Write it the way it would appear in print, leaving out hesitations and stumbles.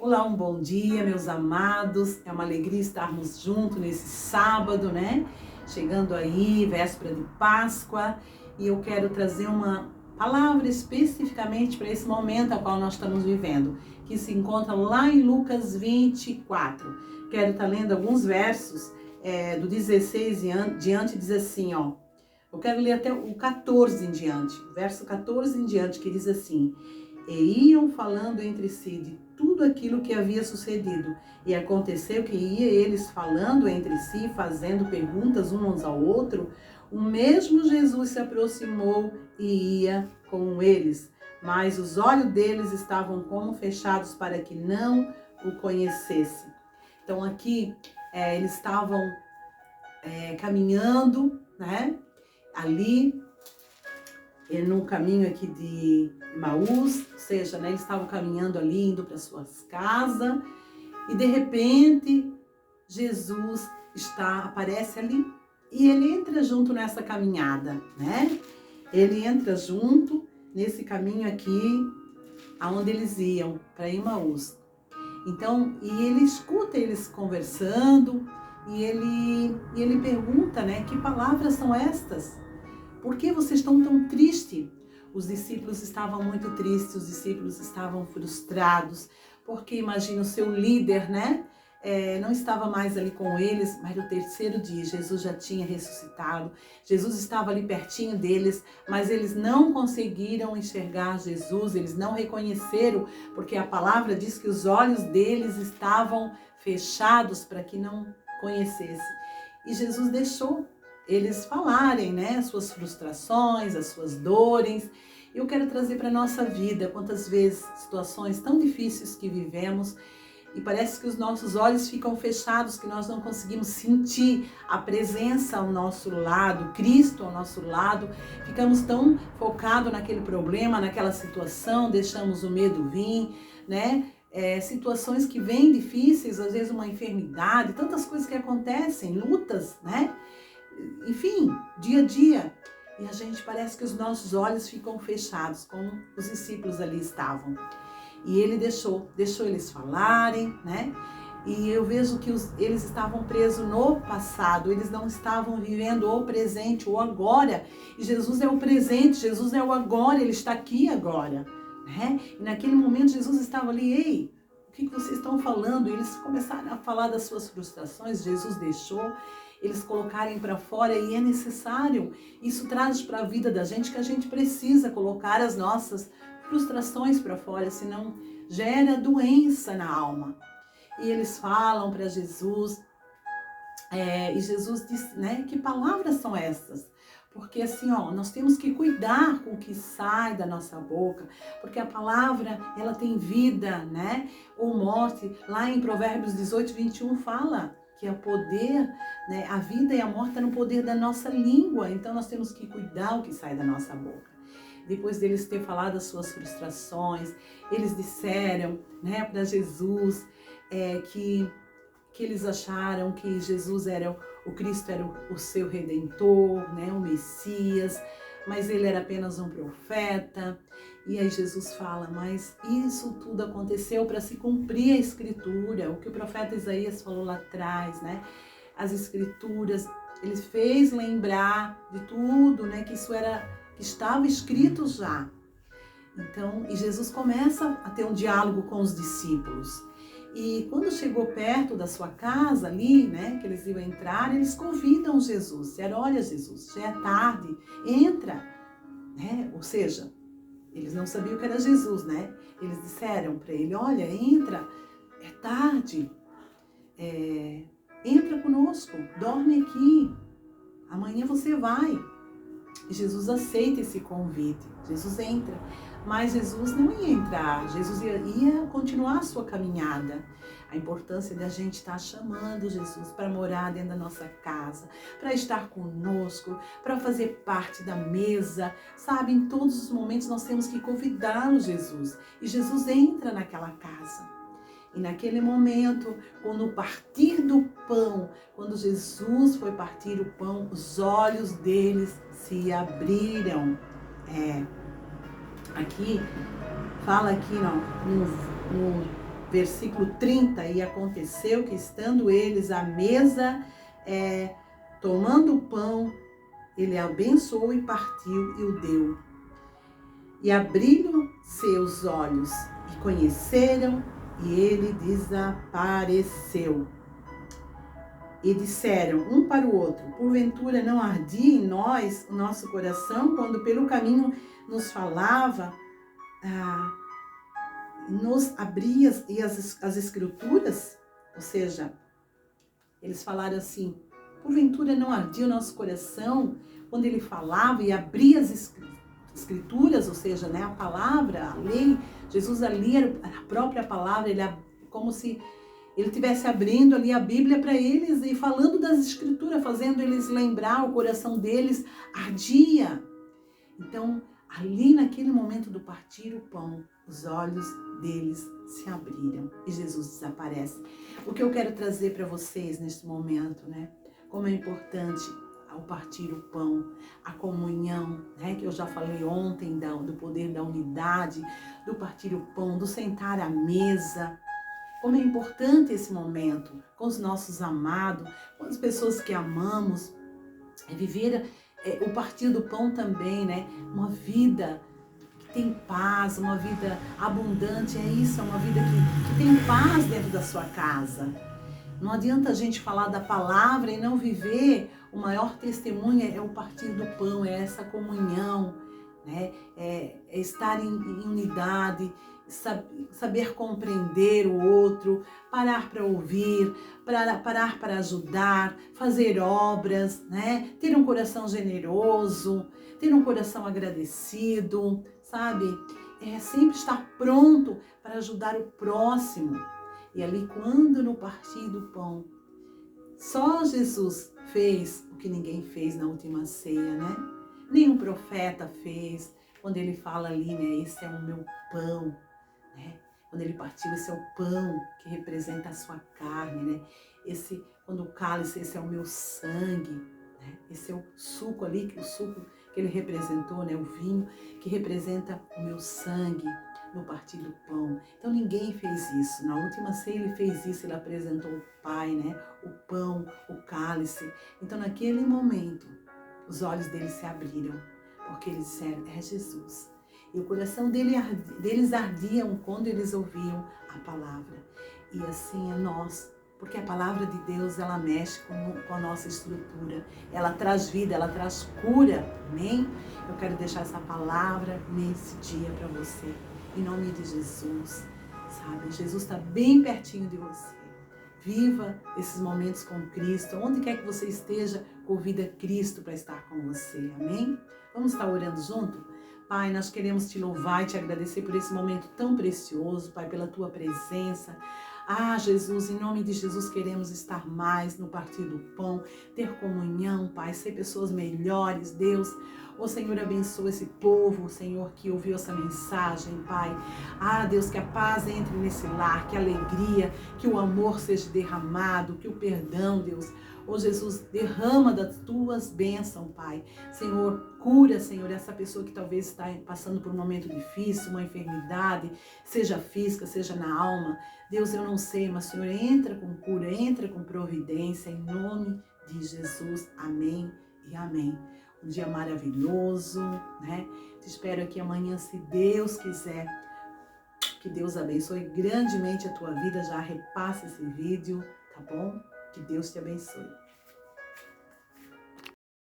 Olá, um bom dia, meus amados. É uma alegria estarmos juntos nesse sábado, né? Chegando aí, véspera de Páscoa, e eu quero trazer uma palavra especificamente para esse momento ao qual nós estamos vivendo, que se encontra lá em Lucas 24. Quero estar lendo alguns versos do 16 em diante, diz assim, ó. Eu quero ler até o 14 em diante, o verso 14 em diante, que diz assim: E iam falando entre si de tudo aquilo que havia sucedido. E aconteceu que ia eles falando entre si, fazendo perguntas uns ao outro, o mesmo Jesus se aproximou e ia com eles. Mas os olhos deles estavam como fechados para que não o conhecesse. Então aqui eles estavam caminhando, né? Ali no caminho aqui de Emaús, ou seja, né, eles estavam caminhando ali, indo para suas casas, e de repente Jesus aparece ali e ele entra junto nessa caminhada, né? Ele entra junto nesse caminho aqui, aonde eles iam, para Emaús. Então, e ele escuta eles conversando e ele pergunta, né, que palavras são estas? Por que vocês estão tão tristes? Os discípulos estavam muito tristes, os discípulos estavam frustrados, porque imagina o seu líder, né? Não estava mais ali com eles, mas no terceiro dia Jesus já tinha ressuscitado, Jesus estava ali pertinho deles, mas eles não conseguiram enxergar Jesus, eles não reconheceram, porque a palavra diz que os olhos deles estavam fechados para que não conhecesse. E Jesus deixou eles falarem, né, as suas frustrações, as suas dores. Eu quero trazer para a nossa vida, quantas vezes situações tão difíceis que vivemos e parece que os nossos olhos ficam fechados, que nós não conseguimos sentir a presença ao nosso lado, Cristo ao nosso lado. Ficamos tão focados naquele problema, naquela situação, deixamos o medo vir, né? Situações que vêm difíceis, às vezes uma enfermidade, tantas coisas que acontecem, lutas, né? Enfim, dia a dia. E a gente parece que os nossos olhos ficam fechados, como os discípulos ali estavam. E ele deixou eles falarem, né? E eu vejo que eles estavam presos no passado, eles não estavam vivendo o presente, o agora. E Jesus é o presente, Jesus é o agora, ele está aqui agora, né? E naquele momento Jesus estava ali, ei, o que vocês estão falando? E eles começaram a falar das suas frustrações, Jesus deixou eles colocarem para fora, e é necessário. Isso traz para a vida da gente que a gente precisa colocar as nossas frustrações para fora, senão gera doença na alma. E eles falam para Jesus, e Jesus diz, né, que palavras são essas? Porque assim, ó, nós temos que cuidar com o que sai da nossa boca, porque a palavra, ela tem vida, né, ou morte. Lá em Provérbios 18, 21 fala que é o poder, né, a vida e a morte está no poder da nossa língua. Então nós temos que cuidar o que sai da nossa boca. Depois deles ter falado as suas frustrações, eles disseram, né, para Jesus que eles acharam que Jesus era o Cristo, era o seu Redentor, né, o Messias, mas ele era apenas um profeta. E aí Jesus fala, mas isso tudo aconteceu para se cumprir a Escritura, o que o profeta Isaías falou lá atrás, né? As Escrituras, ele fez lembrar de tudo, né, que isso que estava escrito já. Então, e Jesus começa a ter um diálogo com os discípulos. E quando chegou perto da sua casa ali, né, que eles iam entrar, eles convidam Jesus. Disseram, olha Jesus, já é tarde, entra, né? Ou seja, eles não sabiam que era Jesus, né? Eles disseram para ele, olha, entra, é tarde, entra conosco, dorme aqui, amanhã você vai. E Jesus aceita esse convite, Jesus entra. Mas Jesus não ia entrar, Jesus ia continuar a sua caminhada. A importância da gente estar chamando Jesus para morar dentro da nossa casa, para estar conosco, para fazer parte da mesa, sabe? Em todos os momentos nós temos que convidá-lo, Jesus. E Jesus entra naquela casa. E naquele momento, quando partir do pão, quando Jesus foi partir o pão, os olhos deles se abriram. Aqui, fala aqui no versículo 30, e aconteceu que estando eles à mesa, tomando o pão, ele abençoou e partiu e o deu. E abriram seus olhos e conheceram, e ele desapareceu. E disseram um para o outro: porventura não ardia em nós o nosso coração quando pelo caminho nos falava, nos abria as escrituras? Ou seja, eles falaram assim: porventura não ardia o nosso coração quando ele falava e abria as escrituras, ou seja, né, a palavra, a lei. Jesus ali era a própria palavra, como se ele estivesse abrindo ali a Bíblia para eles e falando das escrituras, fazendo eles lembrar, o coração deles ardia. Então, ali naquele momento do partir o pão, os olhos deles se abriram e Jesus desaparece. O que eu quero trazer para vocês neste momento, né? Como é importante ao partir o pão, a comunhão, né? Que eu já falei ontem do poder da unidade, do partir o pão, do sentar à mesa. Como é importante esse momento com os nossos amados, com as pessoas que amamos, viver o partir do pão também, né? Uma vida que tem paz, uma vida abundante, é isso, é uma vida que tem paz dentro da sua casa. Não adianta a gente falar da palavra e não viver. O maior testemunho é o partir do pão, é essa comunhão, né? É estar em unidade, saber compreender o outro, parar para ouvir, parar para ajudar, fazer obras, né? Ter um coração generoso, ter um coração agradecido, sabe? Sempre estar pronto para ajudar o próximo. E ali, quando no partir do pão, só Jesus fez o que ninguém fez na última ceia, né? Nenhum profeta fez. Quando ele fala ali, né? Esse é o meu pão, né? Quando ele partiu, esse é o pão que representa a sua carne, né? Quando o cálice, esse é o meu sangue, né? Esse é o suco ali, o suco que ele representou, né? O vinho que representa o meu sangue no partir do pão. Então ninguém fez isso. Na última ceia ele fez isso, ele apresentou o Pai, né? O pão, o cálice. Então naquele momento, os olhos dele se abriram, porque eles disseram: é Jesus. E o coração deles ardiam quando eles ouviam a palavra. E assim é nós, porque a palavra de Deus, ela mexe com a nossa estrutura. Ela traz vida, ela traz cura. Amém? Eu quero deixar essa palavra nesse dia para você. Em nome de Jesus, sabe? Jesus está bem pertinho de você. Viva esses momentos com Cristo. Onde quer que você esteja, convida Cristo para estar com você. Amém? Vamos estar orando junto? Pai, nós queremos te louvar e te agradecer por esse momento tão precioso, Pai, pela tua presença. Jesus, em nome de Jesus, queremos estar mais no partir do pão, ter comunhão, Pai, ser pessoas melhores, Deus. Senhor, abençoa esse povo, Senhor, que ouviu essa mensagem, Pai. Deus, que a paz entre nesse lar, que a alegria, que o amor seja derramado, que o perdão, Deus. Jesus, derrama das tuas bênçãos, Pai. Senhor, cura, Senhor, essa pessoa que talvez está passando por um momento difícil, uma enfermidade, seja física, seja na alma. Deus, eu não sei, mas, Senhor, entra com cura, entra com providência, em nome de Jesus. Amém e amém. Um dia maravilhoso, né? Te espero aqui amanhã, se Deus quiser. Que Deus abençoe grandemente a tua vida. Já repassa esse vídeo, tá bom? Que Deus te abençoe.